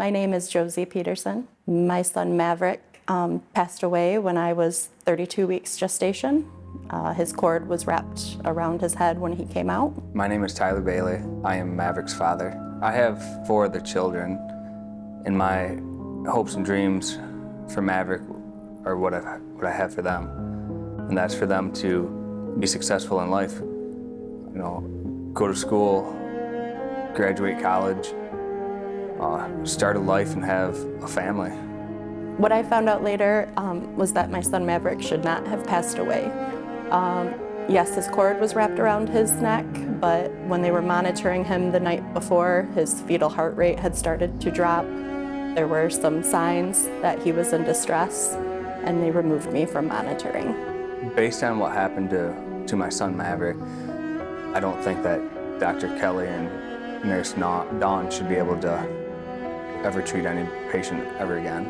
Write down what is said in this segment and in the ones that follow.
My name is Josie Pedersen. My son Maverick passed away when I was 32 weeks gestation. His cord was wrapped around his head when he came out. My name is Tyler Bailey. I am Maverick's father. I have 4 other children, and my hopes and dreams for Maverick are what I have for them. And that's for them to be successful in life. You know, go to school, graduate college, start a life and have a family. What I found out later was that my son Maverick should not have passed away. Yes, his cord was wrapped around his neck, but when they were monitoring him the night before, his fetal heart rate had started to drop. There were some signs that he was in distress, and they removed me from monitoring. Based on what happened to my son Maverick, I don't think that Dr. Kelly and Nurse Dawn should be able to ever treat any patient ever again.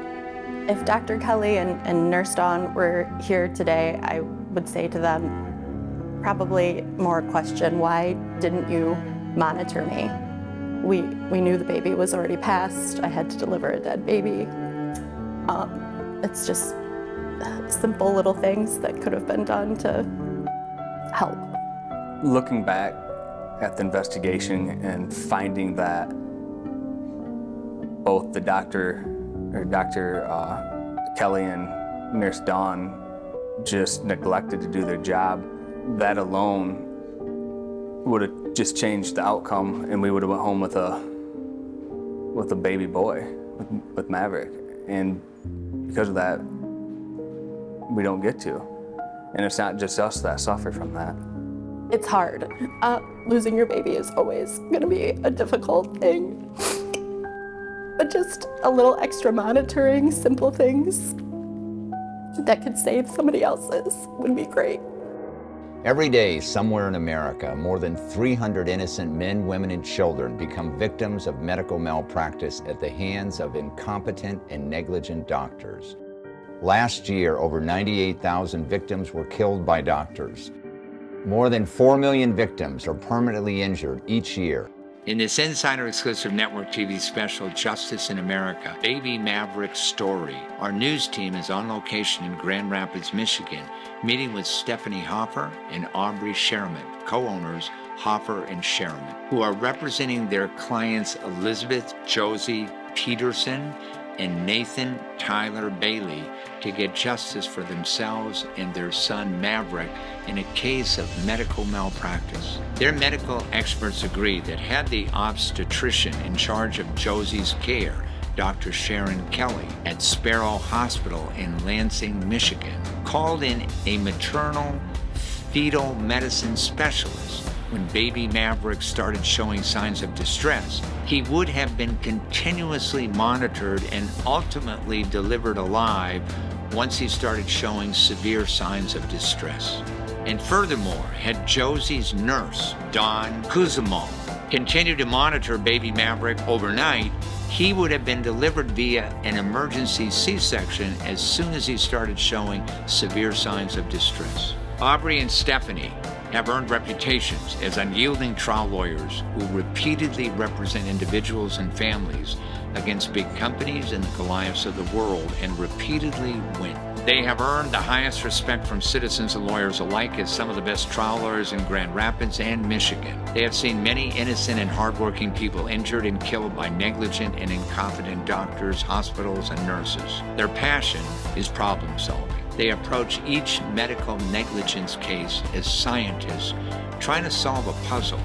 If Dr. Kelly and Nurse Dawn were here today, I would say to them, probably more question, why didn't you monitor me? We knew the baby was already passed. I had to deliver a dead baby. It's just simple little things that could have been done to help. Looking back at the investigation and finding that both the Dr. Kelly and Nurse Dawn just neglected to do their job, that alone would have just changed the outcome, and we would have went home with a baby boy, with Maverick. And because of that, we don't get to. And it's not just us that suffer from that. It's hard. Losing your baby is always gonna be a difficult thing. But just a little extra monitoring, simple things that could save somebody else's would be great. Every day, somewhere in America, more than 300 innocent men, women, and children become victims of medical malpractice at the hands of incompetent and negligent doctors. Last year, over 98,000 victims were killed by doctors. More than 4 million victims are permanently injured each year. In this Insider Exclusive Network TV special, Justice in America, Baby Maverick's Story, our news team is on location in Grand Rapids, Michigan, meeting with Stephanie Hoffer and Aubri Sheremet, co-owners Hoffer and Sheremet, who are representing their clients Elizabeth, Josie, Pedersen, and Nathan Tyler Bailey to get justice for themselves and their son Maverick in a case of medical malpractice. Their medical experts agree that had the obstetrician in charge of Josie's care, Dr. Sharon Kelly at Sparrow Hospital in Lansing, Michigan, called in a maternal fetal medicine specialist when baby Maverick started showing signs of distress, he would have been continuously monitored and ultimately delivered alive once he started showing severe signs of distress. And furthermore, had Josie's nurse, Dawn Kuzimo, continued to monitor baby Maverick overnight, he would have been delivered via an emergency C-section as soon as he started showing severe signs of distress. Aubri and Stephanie have earned reputations as unyielding trial lawyers who repeatedly represent individuals and families against big companies and the Goliaths of the world and repeatedly win. They have earned the highest respect from citizens and lawyers alike as some of the best trial lawyers in Grand Rapids and Michigan. They have seen many innocent and hardworking people injured and killed by negligent and incompetent doctors, hospitals, and nurses. Their passion is problem solving. They approach each medical negligence case as scientists trying to solve a puzzle.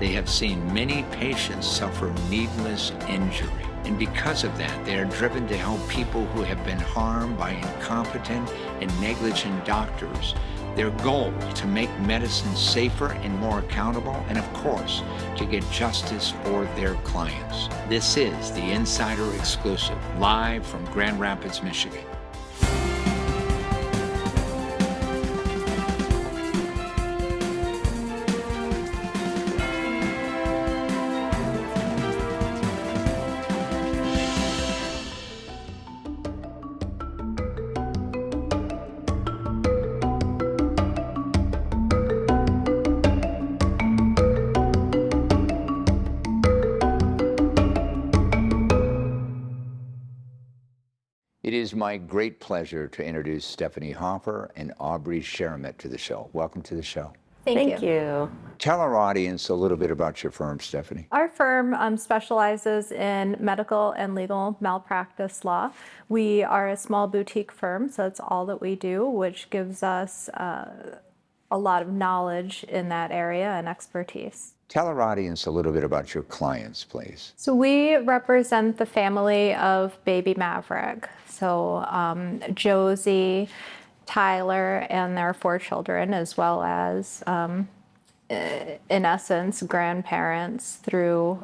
They have seen many patients suffer needless injury. And because of that, they are driven to help people who have been harmed by incompetent and negligent doctors. Their goal to make medicine safer and more accountable, and of course, to get justice for their clients. This is the Insider Exclusive, live from Grand Rapids, Michigan. It is my great pleasure to introduce Stephanie Hoffer and Aubri Sheremet to the show. Welcome to the show. Thank you. Tell our audience a little bit about your firm, Stephanie. Our firm specializes in medical and legal malpractice law. We are a small boutique firm, so that's all that we do, which gives us a lot of knowledge in that area and expertise. Tell our audience a little bit about your clients, please. So we represent the family of baby Maverick. So Josie, Tyler, and their 4 children, as well as, in essence, grandparents through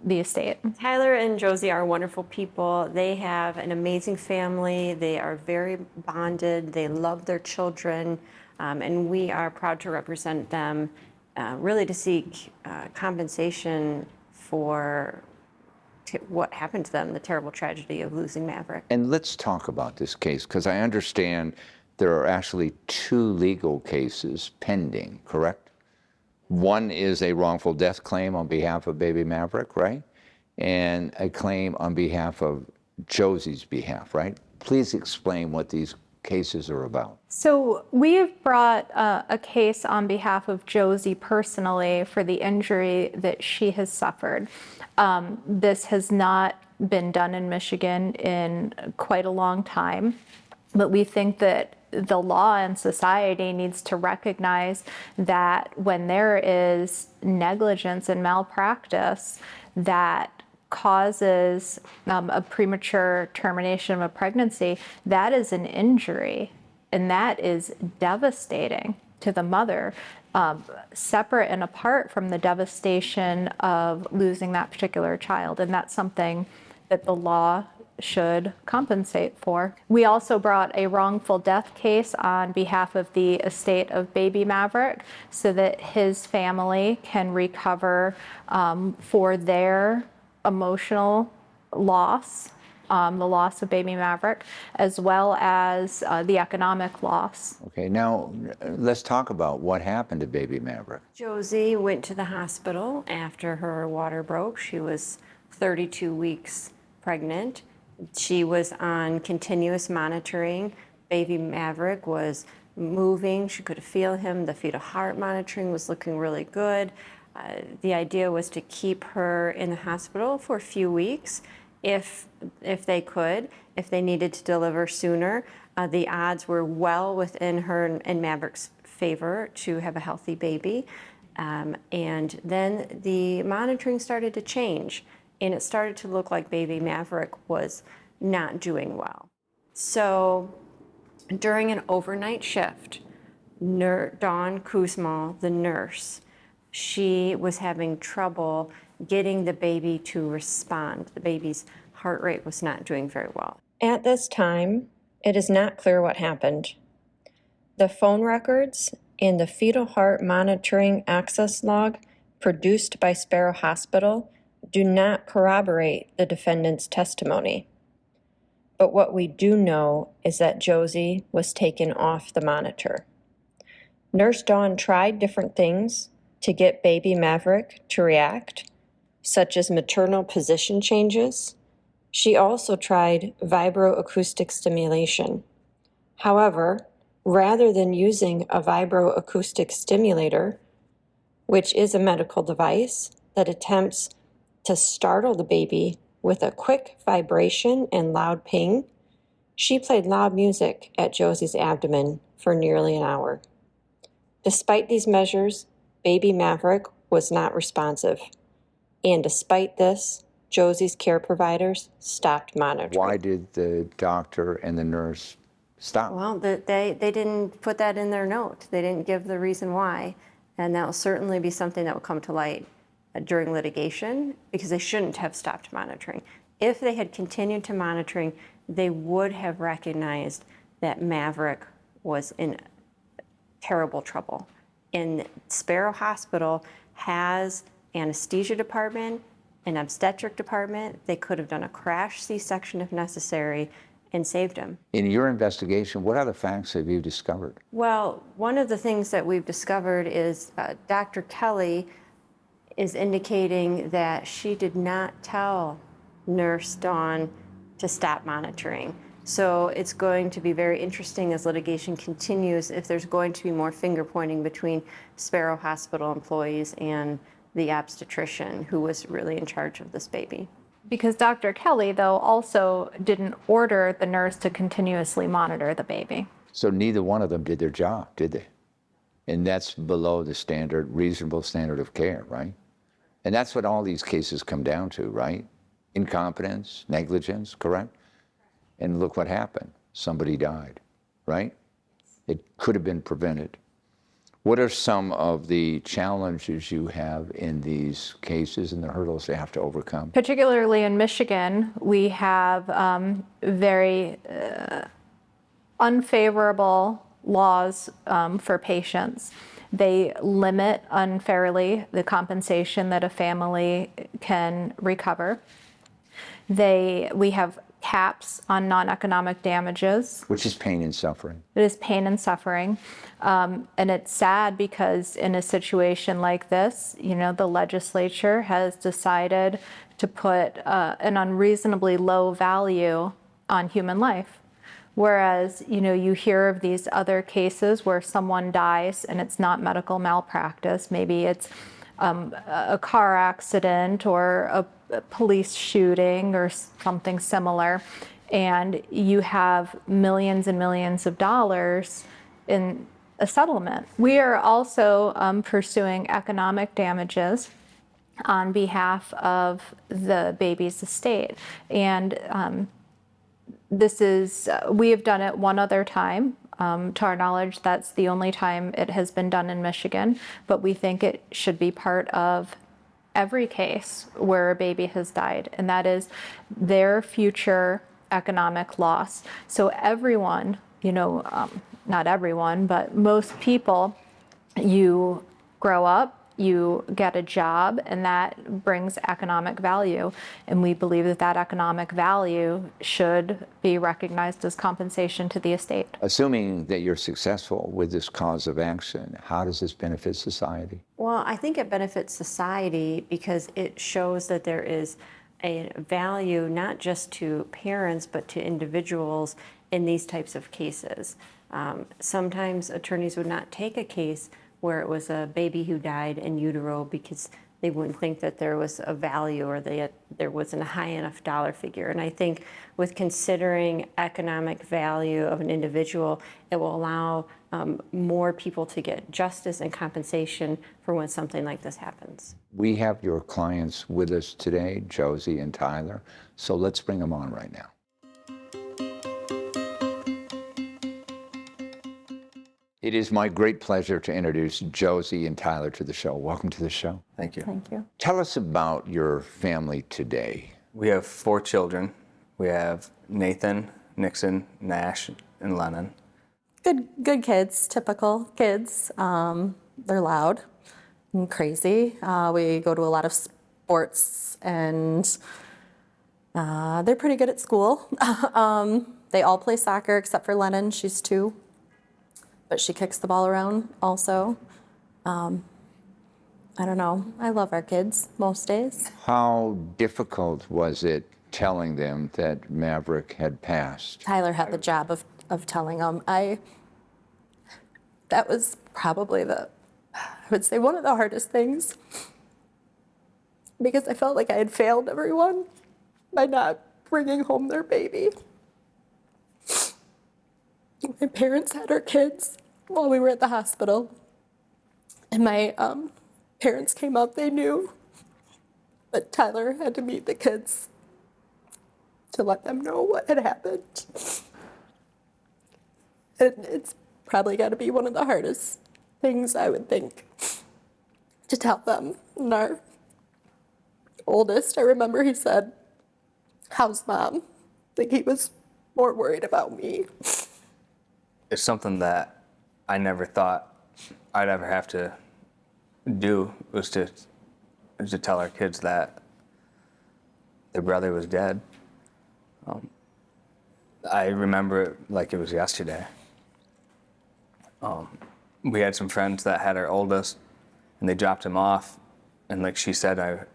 the estate. Tyler and Josie are wonderful people. They have an amazing family. They are very bonded. They love their children, and we are proud to represent them, really to seek compensation for what happened to them, the terrible tragedy of losing Maverick. And let's talk about this case, because I understand there are actually 2 legal cases pending, correct? One is a wrongful death claim on behalf of baby Maverick, right? And a claim on behalf of Josie's behalf, right? Please explain what these cases are about. So we've brought a case on behalf of Josie personally for the injury that she has suffered. This has not been done in Michigan in quite a long time, but we think that the law and society needs to recognize that when there is negligence and malpractice that causes a premature termination of a pregnancy, that is an injury, and that is devastating to the mother, separate and apart from the devastation of losing that particular child. And that's something that the law should compensate for. We also brought a wrongful death case on behalf of the estate of baby Maverick so that his family can recover for their emotional loss, the loss of baby Maverick, as well as the economic loss. Okay, now let's talk about what happened to baby Maverick. Josie went to the hospital after her water broke. She was 32 weeks pregnant. She was on continuous monitoring. Baby Maverick was moving. She could feel him. The fetal heart monitoring was looking really good. The idea was to keep her in the hospital for a few weeks if they could, if they needed to deliver sooner. The odds were well within her and Maverick's favor to have a healthy baby. And then the monitoring started to change, and it started to look like baby Maverick was not doing well. So during an overnight shift, Dawn Kuzma, the nurse, she was having trouble getting the baby to respond. The baby's heart rate was not doing very well. At this time, it is not clear what happened. The phone records and the fetal heart monitoring access log produced by Sparrow Hospital do not corroborate the defendant's testimony. But what we do know is that Josie was taken off the monitor. Nurse Dawn tried different things to get baby Maverick to react, such as maternal position changes. She also tried vibroacoustic stimulation. However, rather than using a vibroacoustic stimulator, which is a medical device that attempts to startle the baby with a quick vibration and loud ping, she played loud music at Josie's abdomen for nearly an hour. Despite these measures, baby Maverick was not responsive. And despite this, Josie's care providers stopped monitoring. Why did the doctor and the nurse stop? Well, they didn't put that in their note. They didn't give the reason why. And that will certainly be something that will come to light during litigation, because they shouldn't have stopped monitoring. If they had continued to monitoring, they would have recognized that Maverick was in terrible trouble. And Sparrow Hospital has anesthesia department, an obstetric department. They could have done a crash C-section if necessary and saved him. In your investigation, what other facts have you discovered? Well, one of the things that we've discovered is Dr. Kelly is indicating that she did not tell Nurse Dawn to stop monitoring. So it's going to be very interesting as litigation continues if there's going to be more finger pointing between Sparrow Hospital employees and the obstetrician who was really in charge of this baby. Because Dr. Kelly, though, also didn't order the nurse to continuously monitor the baby. So neither one of them did their job, did they? And that's below the standard, reasonable standard of care, right? And that's what all these cases come down to, right? Incompetence, negligence, correct? And look what happened. Somebody died, right? It could have been prevented. What are some of the challenges you have in these cases and the hurdles they have to overcome? Particularly in Michigan, we have very unfavorable laws for patients. They limit unfairly the compensation that a family can recover. We have caps on non-economic damages. Which is pain and suffering. It is pain and suffering. And it's sad because in a situation like this, the legislature has decided to put an unreasonably low value on human life. Whereas, you hear of these other cases where someone dies and it's not medical malpractice. Maybe it's a car accident or a police shooting or something similar. And you have millions and millions of dollars in a settlement. We are also pursuing economic damages on behalf of the baby's estate. And we have done it one other time. To our knowledge, that's the only time it has been done in Michigan, but we think it should be part of every case where a baby has died, and that is their future economic loss. So everyone, not everyone, but most people, you grow up, you get a job, and that brings economic value. And we believe that that economic value should be recognized as compensation to the estate. Assuming that you're successful with this cause of action, how does this benefit society? Well, I think it benefits society because it shows that there is a value not just to parents but to individuals in these types of cases. Sometimes attorneys would not take a case where it was a baby who died in utero because they wouldn't think that there was a value or there wasn't a high enough dollar figure. And I think with considering economic value of an individual, it will allow more people to get justice and compensation for when something like this happens. We have your clients with us today, Josie and Tyler, so let's bring them on right now. It is my great pleasure to introduce Josie and Tyler to the show. Welcome to the show. Thank you. Thank you. Tell us about your family today. We have 4 children. We have Nathan, Nixon, Nash, and Lennon. Good kids, typical kids. They're loud and crazy. We go to a lot of sports, and they're pretty good at school. They all play soccer except for Lennon. She's 2. But she kicks the ball around also. I don't know. I love our kids most days. How difficult was it telling them that Maverick had passed? Tyler had the job of telling them. That was probably I would say one of the hardest things, because I felt like I had failed everyone by not bringing home their baby. My parents had our kids while we were at the hospital, and my parents came up. They knew, but Tyler had to meet the kids to let them know what had happened. And it's probably got to be one of the hardest things, I would think, to tell them. And our oldest, I remember he said, "How's Mom?" I think he was more worried about me. It's something that I never thought I'd ever have to do, was to tell our kids that their brother was dead. I remember it like it was yesterday. We had some friends that had our oldest, and they dropped him off, and like she said, I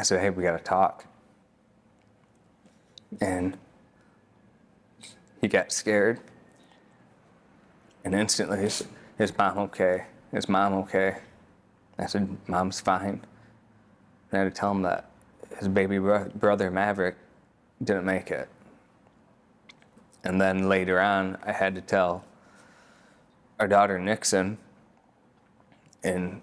said, "Hey, we gotta talk." And he got scared. And instantly, his mom okay? Is mom okay? I said, Mom's fine. And I had to tell him that his baby brother, Maverick, didn't make it. And then later on, I had to tell our daughter, Nixon, and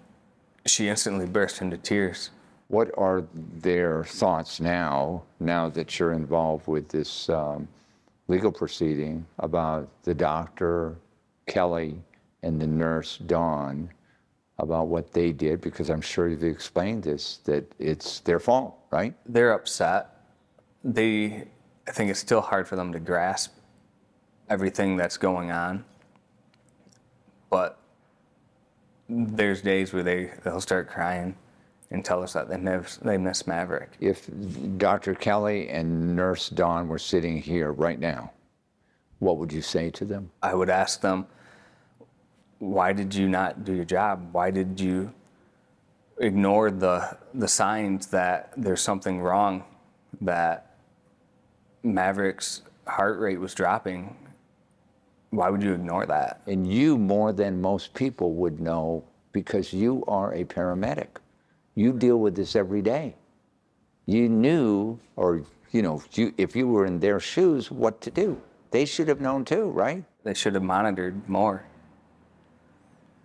she instantly burst into tears. What are their thoughts now that you're involved with this legal proceeding about the doctor, Kelly, and the nurse, Dawn, about what they did? Because I'm sure you've explained this, that it's their fault, right? They're upset. I think it's still hard for them to grasp everything that's going on. But there's days where they'll start crying and tell us that they miss Maverick. If Dr. Kelly and Nurse Dawn were sitting here right now, what would you say to them? I would ask them, why did you not do your job? Why did you ignore the signs that there's something wrong, that Maverick's heart rate was dropping? Why would you ignore that? And you, more than most people, would know because you are a paramedic. You deal with this every day. You knew, or if you were in their shoes, what to do. They should have known too, right? They should have monitored more.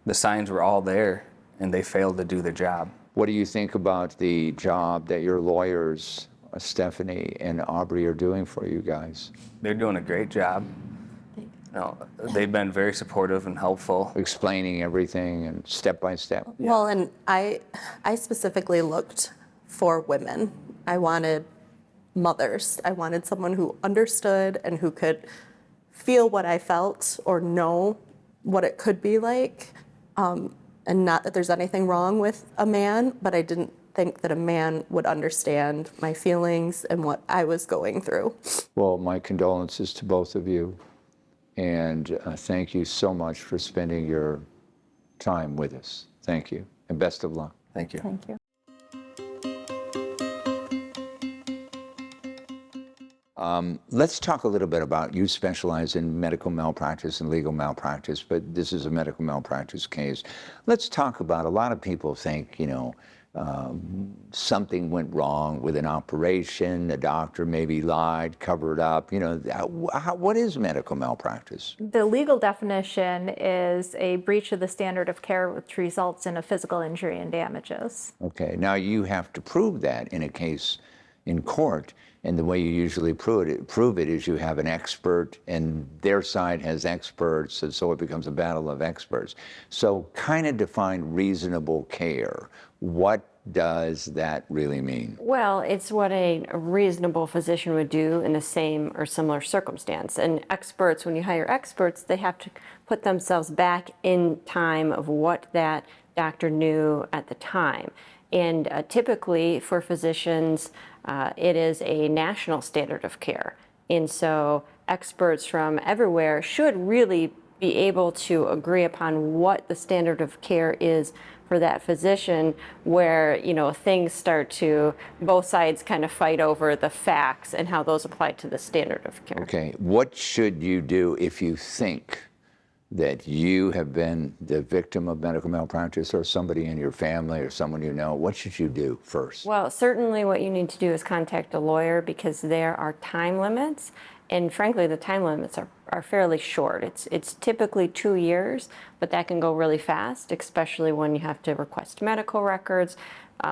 The signs were all there, and they failed to do their job. What do you think about the job that your lawyers, Stephanie and Aubrey, are doing for you guys? They're doing a great job. They've been very supportive and helpful. Explaining everything and step by step. Well, and I specifically looked for women. I wanted mothers. I wanted someone who understood and who could feel what I felt or know what it could be like. And not that there's anything wrong with a man, but I didn't think that a man would understand my feelings and what I was going through. Well, my condolences to both of you. And thank you so much for spending your time with us. Thank you, and best of luck. Thank you. Thank you. Let's talk a little bit about, you specialize in medical malpractice and legal malpractice, but this is a medical malpractice case. Let's talk about, a lot of people think, something went wrong with an operation, the doctor maybe lied, covered up. What is medical malpractice? The legal definition is a breach of the standard of care which results in a physical injury and damages. Okay, now you have to prove that in a case in court, and the way you usually prove it is you have an expert, and their side has experts, and so it becomes a battle of experts. So kind of define reasonable care. What does that really mean? Well, it's what a reasonable physician would do in the same or similar circumstance. And experts, when you hire experts, they have to put themselves back in time of what that doctor knew at the time. And typically for physicians, it is a national standard of care. And so experts from everywhere should really be able to agree upon what the standard of care is for that physician, where things start to, both sides kind of fight over the facts and how those apply to the standard of care. Okay, what should you do if you think that you have been the victim of medical malpractice, or somebody in your family or someone you know? What should you do first? Well, certainly what you need to do is contact a lawyer, because there are time limits. And frankly, the time limits are fairly short. It's typically 2 years, but that can go really fast, especially when you have to request medical records,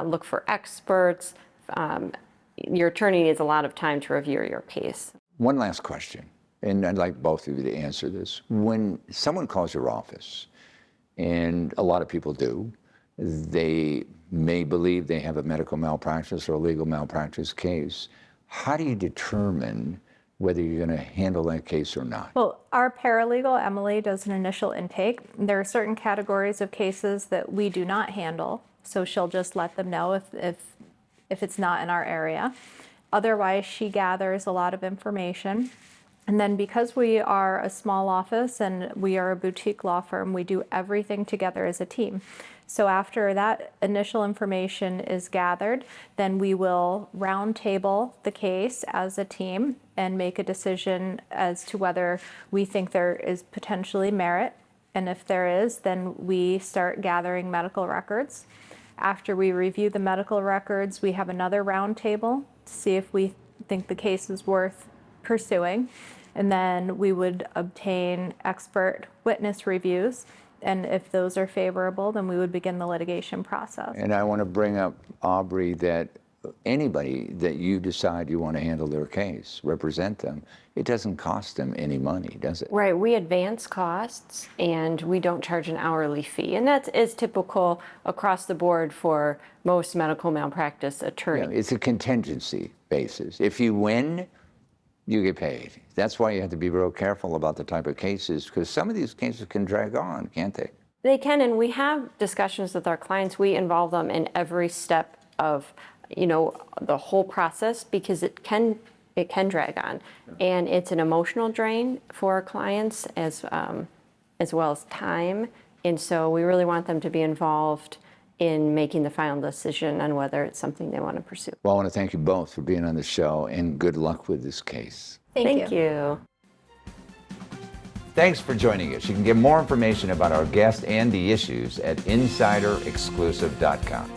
look for experts. Your attorney needs a lot of time to review your case. One last question, and I'd like both of you to answer this. When someone calls your office, and a lot of people do, they may believe they have a medical malpractice or a legal malpractice case, how do you determine whether you're going to handle that case or not? Well, our paralegal, Emily, does an initial intake. There are certain categories of cases that we do not handle, so she'll just let them know if it's not in our area. Otherwise, she gathers a lot of information. And then because we are a small office and we are a boutique law firm, we do everything together as a team. So after that initial information is gathered, then we will roundtable the case as a team and make a decision as to whether we think there is potentially merit. And if there is, then we start gathering medical records. After we review the medical records, we have another roundtable to see if we think the case is worth pursuing. And then we would obtain expert witness reviews. And if those are favorable, then we would begin the litigation process. And I want to bring up, Aubrey, that anybody that you decide you want to handle their case, represent them, it doesn't cost them any money, does it? Right, we advance costs and we don't charge an hourly fee. And that is typical across the board for most medical malpractice attorneys. Yeah, it's a contingency basis. If you win, you get paid. That's why you have to be real careful about the type of cases, because some of these cases can drag on, can't they? They can, and we have discussions with our clients. We involve them in every step of, the whole process, because it can drag on, and it's an emotional drain for our clients as well as time. And so we really want them to be involved in making the final decision on whether it's something they want to pursue. Well, I want to thank you both for being on the show, and good luck with this case. Thank you. Thanks for joining us. You can get more information about our guest and the issues at insiderexclusive.com.